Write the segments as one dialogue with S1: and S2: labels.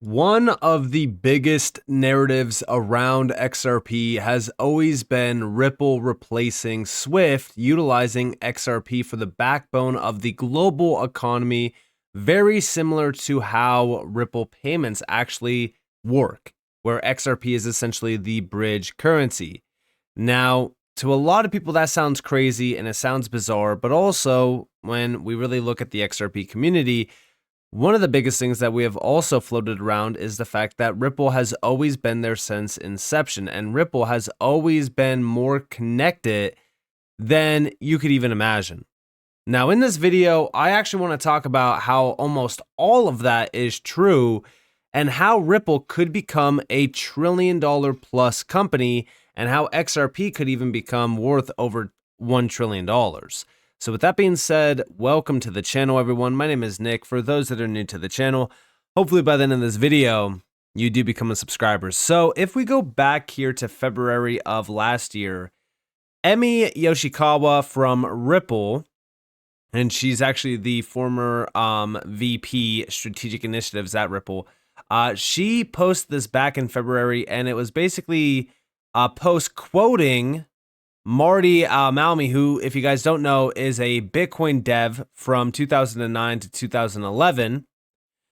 S1: One of the biggest narratives around XRP has always been Ripple replacing Swift, utilizing XRP for the backbone of the global economy, very similar to how Ripple payments actually work, where XRP is essentially the bridge currency. Now, to a lot of people, that sounds crazy and it sounds bizarre, but also when we really look at the XRP community, one of the biggest things that we have also floated around is the fact that Ripple has always been there since inception, and Ripple has always been more connected than you could even imagine. Now, in this video, I actually want to talk about how almost all of that is true and how Ripple could become a $1 trillion plus company and how XRP could even become worth over $1 trillion. So with that being said, welcome to the channel, everyone. My name is Nick. For those that are new to the channel, hopefully by the end of this video, you do become a subscriber. So if we go back here to February of last year, Emi Yoshikawa from Ripple, and she's actually the former VP Strategic Initiatives at Ripple, she posted this back in February, and it was basically a post quoting Marty Malmi, who, if you guys don't know, is a Bitcoin dev from 2009 to 2011.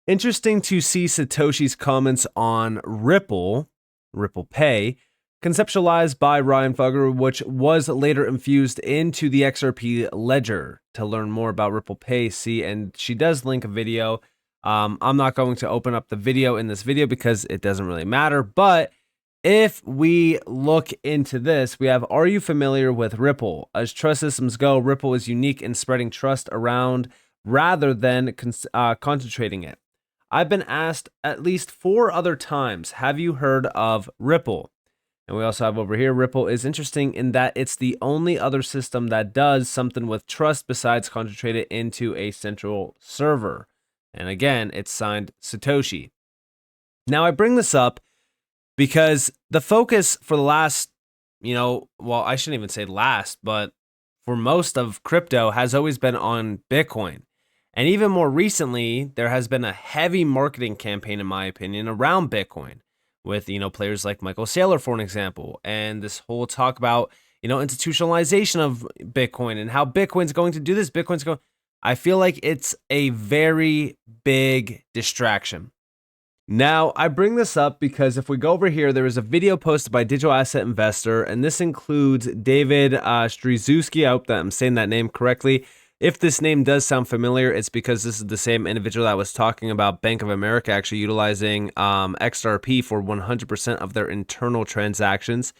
S1: Interesting to see Satoshi's comments on Ripple Pay, conceptualized by Ryan Fugger, which was later infused into the XRP Ledger. To learn more about Ripple Pay, see, and she does link a video. I'm not going to open up the video in this video because it doesn't really matter, but if we look into this, we have, are you familiar with Ripple? As trust systems go, Ripple is unique in spreading trust around rather than concentrating it. I've been asked at least 4 other times, have you heard of Ripple? And we also have over here, Ripple is interesting in that it's the only other system that does something with trust besides concentrate it into a central server. And again, it's signed Satoshi. Now I bring this up because the focus for the last, well, I shouldn't even say last, but for most of crypto has always been on Bitcoin. And even more recently, there has been a heavy marketing campaign, in my opinion, around Bitcoin with, players like Michael Saylor, for an example, and this whole talk about, institutionalization of Bitcoin and how Bitcoin's going to do this, I feel like it's a very big distraction. Now, I bring this up because if we go over here, there is a video posted by Digital Asset Investor, and this includes David Stryzewski. I hope that I'm saying that name correctly. If this name does sound familiar, it's because this is the same individual that was talking about Bank of America actually utilizing XRP for 100% of their internal transactions.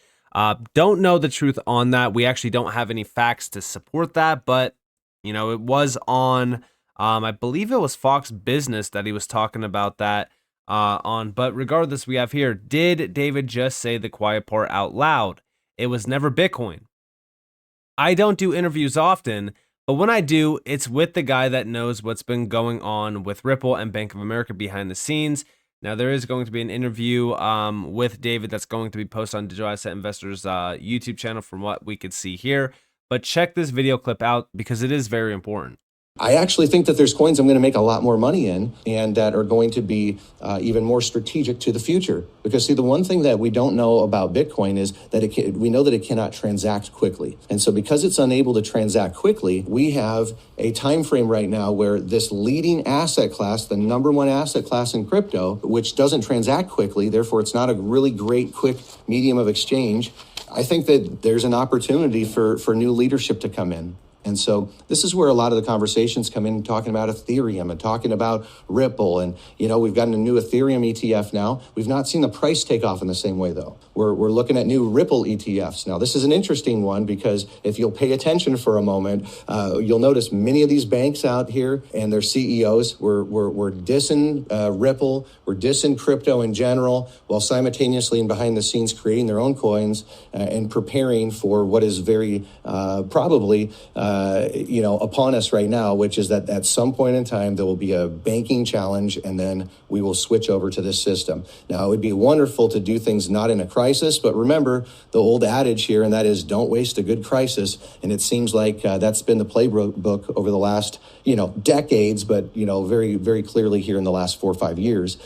S1: Don't know the truth on that. We actually don't have any facts to support that, but, it was on, I believe it was Fox Business that he was talking about that. But regardless, we have here, did David just say the quiet part out loud? It was never Bitcoin. I don't do interviews often, but when I do, it's with the guy that knows what's been going on with Ripple and Bank of America behind the scenes. Now, there is going to be an interview with David that's going to be posted on Digital Asset Investors YouTube channel from what we could see here. But check this video clip out because it is very important.
S2: I actually think that there's coins I'm going to make a lot more money in and that are going to be even more strategic to the future. Because see, the one thing that we don't know about Bitcoin is that we know that it cannot transact quickly. And so because it's unable to transact quickly, we have a time frame right now where this leading asset class, the #1 asset class in crypto, which doesn't transact quickly, therefore it's not a really great quick medium of exchange. I think that there's an opportunity for new leadership to come in. And so this is where a lot of the conversations come in, talking about Ethereum and talking about Ripple. And, we've gotten a new Ethereum ETF now. We've not seen the price take off in the same way, though. We're looking at new Ripple ETFs. Now, this is an interesting one because if you'll pay attention for a moment, you'll notice many of these banks out here and their CEOs were dissing Ripple, we're dissing crypto in general, while simultaneously and behind the scenes creating their own coins and preparing for what is very probably upon us right now, which is that at some point in time, there will be a banking challenge and then we will switch over to this system. Now, it would be wonderful to do things not in a crisis, but remember the old adage here, and that is don't waste a good crisis. And it seems like that's been the playbook over the last, decades, but, very, very clearly here in the last 4 or 5 years.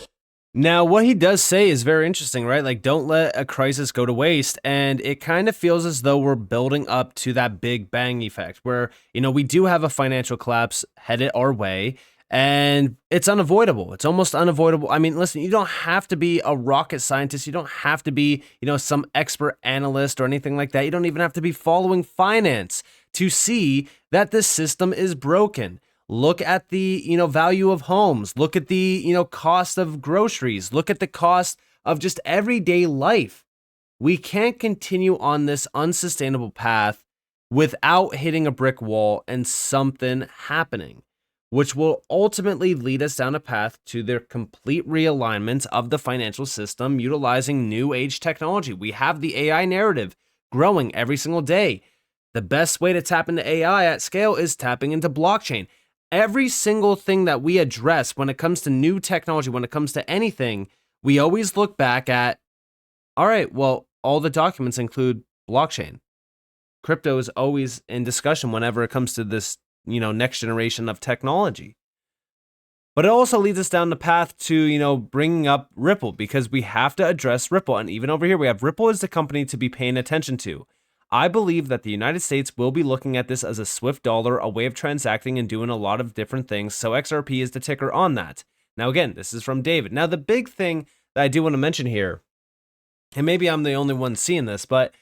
S1: Now, what he does say is very interesting, right? Like, don't let a crisis go to waste. And it kind of feels as though we're building up to that big bang effect where, we do have a financial collapse headed our way and it's unavoidable. It's almost unavoidable. I mean, listen, you don't have to be a rocket scientist. You don't have to be, some expert analyst or anything like that. You don't even have to be following finance to see that the system is broken. Look at the, value of homes. Look at the, cost of groceries. Look at the cost of just everyday life. We can't continue on this unsustainable path without hitting a brick wall and something happening, which will ultimately lead us down a path to the complete realignment of the financial system utilizing new age technology. We have the AI narrative growing every single day. The best way to tap into AI at scale is tapping into blockchain. Every single thing that we address when it comes to new technology, when it comes to anything, we always look back at, all right, well, all the documents include blockchain. Crypto is always in discussion whenever it comes to this, next generation of technology. But it also leads us down the path to, bringing up Ripple, because we have to address Ripple. And even over here, we have Ripple as the company to be paying attention to. I believe that the United States will be looking at this as a swift dollar, a way of transacting and doing a lot of different things. So XRP is the ticker on that. Now, again, this is from David. Now, the big thing that I do want to mention here, and maybe I'm the only one seeing this, but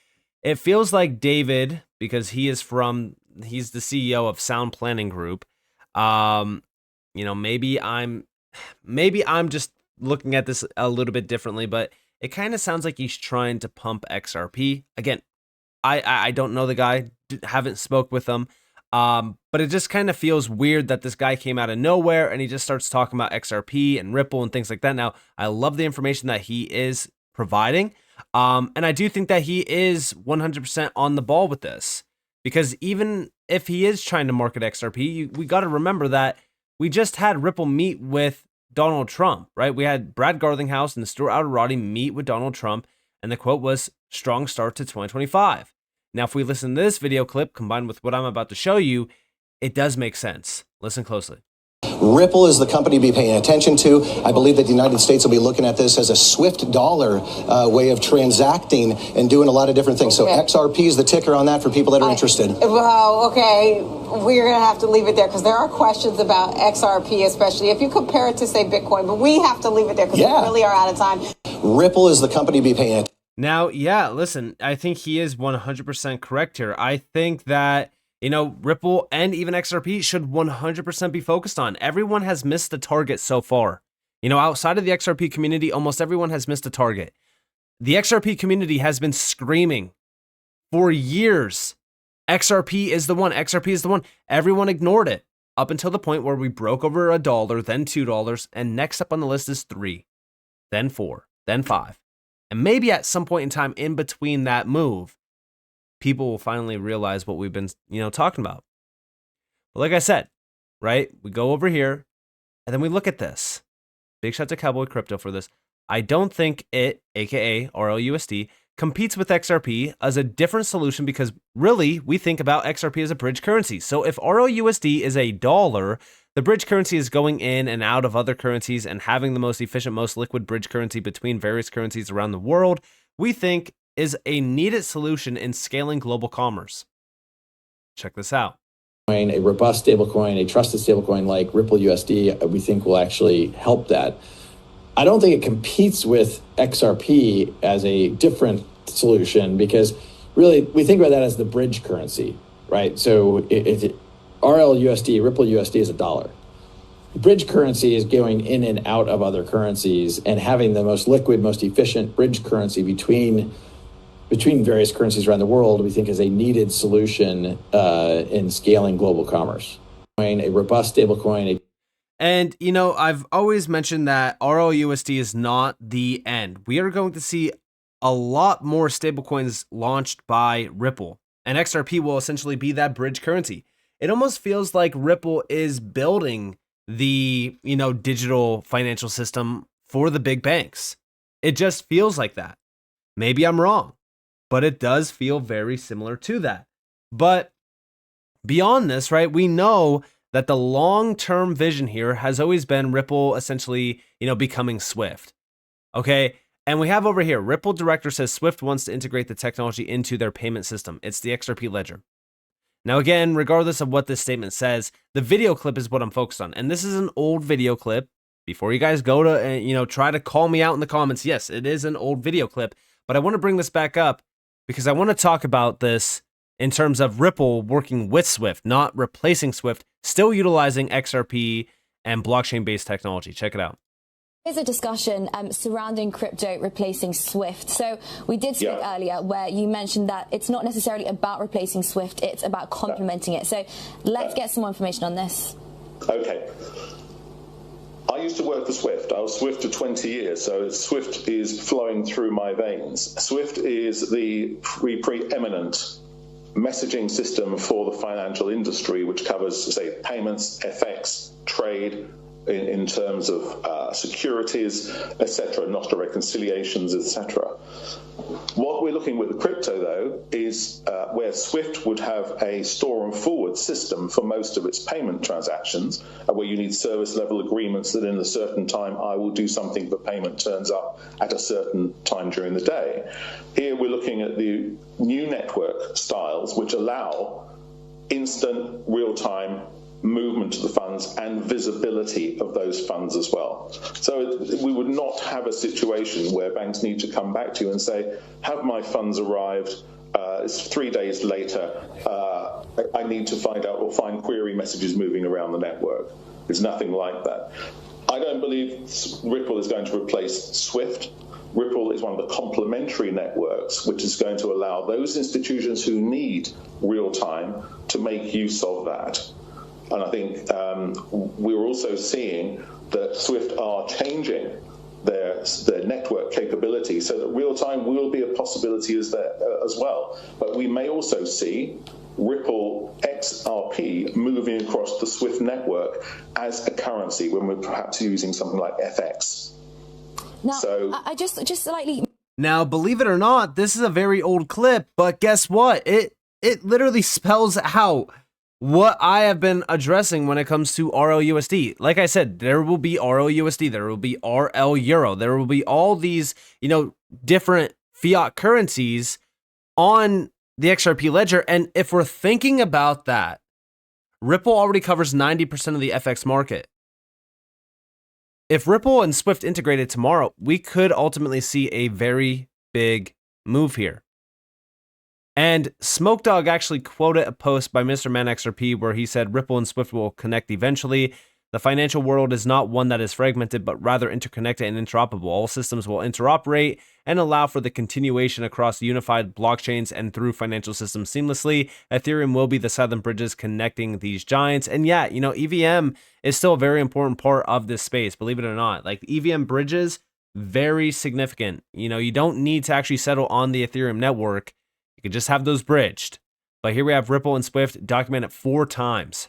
S1: it feels like David, because he's the CEO of Sound Planning Group. Maybe I'm just looking at this a little bit differently, but it kind of sounds like he's trying to pump XRP. Again, I don't know the guy, haven't spoke with him, but it just kind of feels weird that this guy came out of nowhere and he just starts talking about XRP and Ripple and things like that. Now, I love the information that he is providing, and I do think that he is 100% on the ball with this, because even if he is trying to market XRP, we got to remember that we just had Ripple meet with Donald Trump, right? We had Brad Garlinghouse and Stuart Alderati meet with Donald Trump, and the quote was, "Strong start to 2025. Now, if we listen to this video clip combined with what I'm about to show you, it does make sense. Listen closely.
S2: Ripple is the company to be paying attention to. I believe that the United States will be looking at this as a swift dollar way of transacting and doing a lot of different things. Okay. So XRP is the ticker on that for people that are interested.
S3: Well, okay, we're going to have to leave it there because there are questions about XRP, especially if you compare it to, say, Bitcoin. But we have to leave it there because we really are out of time.
S2: Ripple is the company to be paying attention.
S1: Now, yeah, listen, I think he is 100% correct here. I think that, Ripple and even XRP should 100% be focused on. Everyone has missed the target so far. Outside of the XRP community, almost everyone has missed a target. The XRP community has been screaming for years. XRP is the one. XRP is the one. Everyone ignored it up until the point where we broke over $1, then $2, and next up on the list is 3, then 4, then 5. And maybe at some point in time in between that move, people will finally realize what we've been, talking about. But like I said, right, we go over here and then we look at this. Big shout to Cowboy Crypto for this. I don't think it, aka RLUSD, competes with XRP as a different solution because really we think about XRP as a bridge currency. So if RLUSD is a dollar, the bridge currency is going in and out of other currencies and having the most efficient, most liquid bridge currency between various currencies around the world, we think is a needed solution in scaling global commerce. Check this out.
S4: A robust stablecoin, a trusted stablecoin like Ripple USD, we think will actually help that. I don't think it competes with XRP as a different solution because really we think about that as the bridge currency, right? So RLUSD, Ripple USD is $1. Bridge currency is going in and out of other currencies and having the most liquid, most efficient bridge currency between various currencies around the world, we think is a needed solution in scaling global commerce. A robust stablecoin.
S1: And, I've always mentioned that RLUSD is not the end. We are going to see a lot more stablecoins launched by Ripple, and XRP will essentially be that bridge currency. It almost feels like Ripple is building the, digital financial system for the big banks. It just feels like that. Maybe I'm wrong, but it does feel very similar to that. But beyond this, right, we know that the long-term vision here has always been Ripple essentially, becoming Swift. Okay. And we have over here, Ripple director says Swift wants to integrate the technology into their payment system. It's the XRP Ledger. Now, again, regardless of what this statement says, the video clip is what I'm focused on. And this is an old video clip. Before you guys go to, try to call me out in the comments, yes, it is an old video clip. But I want to bring this back up because I want to talk about this in terms of Ripple working with Swift, not replacing Swift, still utilizing XRP and blockchain-based technology. Check it out.
S5: Here's a discussion surrounding crypto replacing Swift. So we did speak earlier where you mentioned that it's not necessarily about replacing Swift, it's about complementing it. So let's get some more information on this.
S6: Okay. I used to work for Swift. I was Swift for 20 years, so Swift is flowing through my veins. Swift is the preeminent messaging system for the financial industry, which covers, say, payments, FX, trade, in terms of securities, etc., Nostra reconciliations, etc. What we're looking with the crypto, though, is where Swift would have a store and forward system for most of its payment transactions, where you need service level agreements that in a certain time I will do something, but payment turns up at a certain time during the day. Here we're looking at the new network styles, which allow instant, real-time movement of the funds and visibility of those funds as well. So we would not have a situation where banks need to come back to you and say, have my funds arrived? It's 3 days later. I need to find out or find query messages moving around the network. It's nothing like that. I don't believe Ripple is going to replace Swift. Ripple is one of the complementary networks, which is going to allow those institutions who need real time to make use of that. And I think we're also seeing that Swift are changing their network capability so that real time will be a possibility as well. But we may also see Ripple XRP moving across the Swift network as a currency when we're perhaps using something like FX.
S5: Now, so I just slightly.
S1: Now, believe it or not, this is a very old clip, but guess what? It literally spells out what I have been addressing when it comes to RLUSD. Like I said, there will be RLUSD, there will be RL Euro, there will be all these, different fiat currencies on the XRP Ledger. And if we're thinking about that, Ripple already covers 90% of the FX market. If Ripple and Swift integrated tomorrow, we could ultimately see a very big move here. And Smoke Dog actually quoted a post by Mr. Man XRP where he said Ripple and Swift will connect eventually. The financial world is not one that is fragmented, but rather interconnected and interoperable. All systems will interoperate and allow for the continuation across unified blockchains and through financial systems seamlessly. Ethereum will be the silent bridges connecting these giants. And yeah, EVM is still a very important part of this space, believe it or not. Like EVM bridges, very significant. You don't need to actually settle on the Ethereum network. You can just have those bridged. But here we have Ripple and Swift documented 4 times.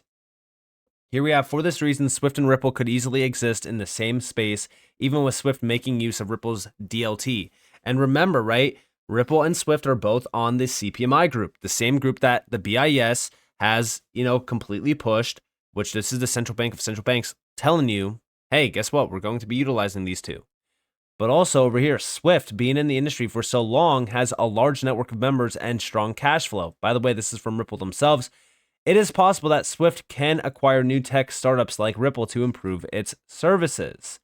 S1: Here we have, for this reason, Swift and Ripple could easily exist in the same space, even with Swift making use of Ripple's DLT. And remember, right, Ripple and Swift are both on the CPMI group, the same group that the BIS has, completely pushed, which this is the central bank of central banks telling you, hey, guess what? We're going to be utilizing these two. But also over here, Swift, being in the industry for so long, has a large network of members and strong cash flow. By the way, this is from Ripple themselves. It is possible that Swift can acquire new tech startups like Ripple to improve its services.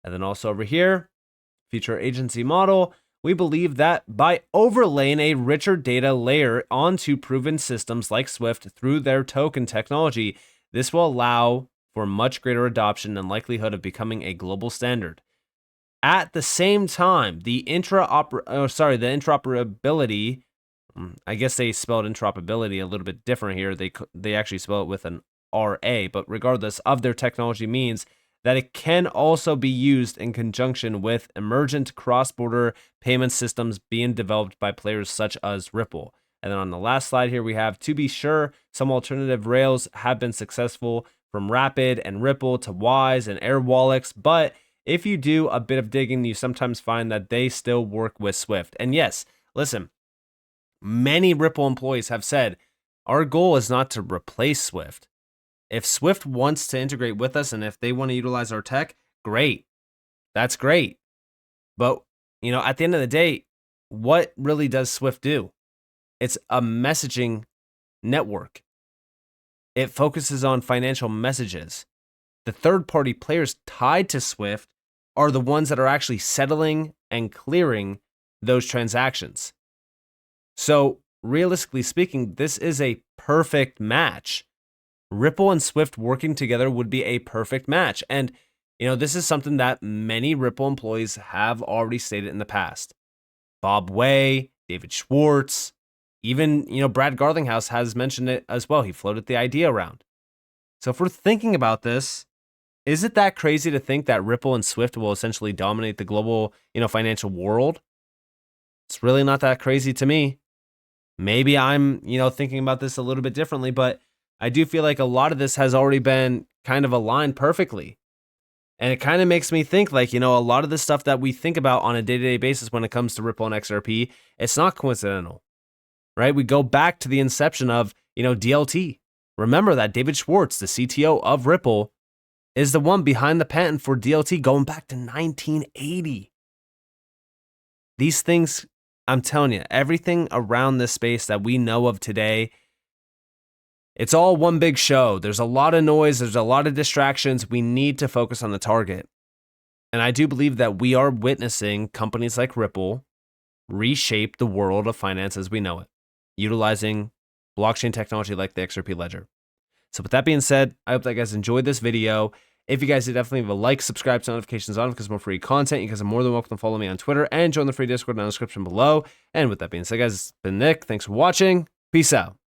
S1: And then also over here, future agency model, we believe that by overlaying a richer data layer onto proven systems like Swift through their token technology, this will allow for much greater adoption and likelihood of becoming a global standard. At the same time, the interoperability, I guess they spelled interoperability a little bit different here. They actually spell it with an RA, but regardless of their technology means that it can also be used in conjunction with emergent cross-border payment systems being developed by players such as Ripple. And then on the last slide here, we have, to be sure, some alternative rails have been successful from Rapid and Ripple to Wise and Air Wallets, but if you do a bit of digging, you sometimes find that they still work with Swift. And yes, listen, many Ripple employees have said, our goal is not to replace Swift. If Swift wants to integrate with us and if they want to utilize our tech, great. That's great. But, at the end of the day, what really does Swift do? It's a messaging network. It focuses on financial messages. The third-party players tied to Swift are the ones that are actually settling and clearing those transactions. So, realistically speaking, this is a perfect match. Ripple and Swift working together would be a perfect match. And, this is something that many Ripple employees have already stated in the past. Bob Way, David Schwartz, even, Brad Garlinghouse has mentioned it as well. He floated the idea around. So if we're thinking about this, is it that crazy to think that Ripple and Swift will essentially dominate the global, financial world? It's really not that crazy to me. Maybe I'm, thinking about this a little bit differently, but I do feel like a lot of this has already been kind of aligned perfectly. And it kind of makes me think like, a lot of the stuff that we think about on a day-to-day basis when it comes to Ripple and XRP, it's not coincidental, right? We go back to the inception of, DLT. Remember that David Schwartz, the CTO of Ripple, is the one behind the patent for DLT going back to 1980. These things, I'm telling you, everything around this space that we know of today, it's all one big show. There's a lot of noise. There's a lot of distractions. We need to focus on the target. And I do believe that we are witnessing companies like Ripple reshape the world of finance as we know it, utilizing blockchain technology like the XRP Ledger. So with that being said, I hope that you guys enjoyed this video. If you guys did, definitely leave a like, subscribe, turn notifications on because more free content. You guys are more than welcome to follow me on Twitter and join the free Discord in the description below. And with that being said, guys, it's been Nick. Thanks for watching. Peace out.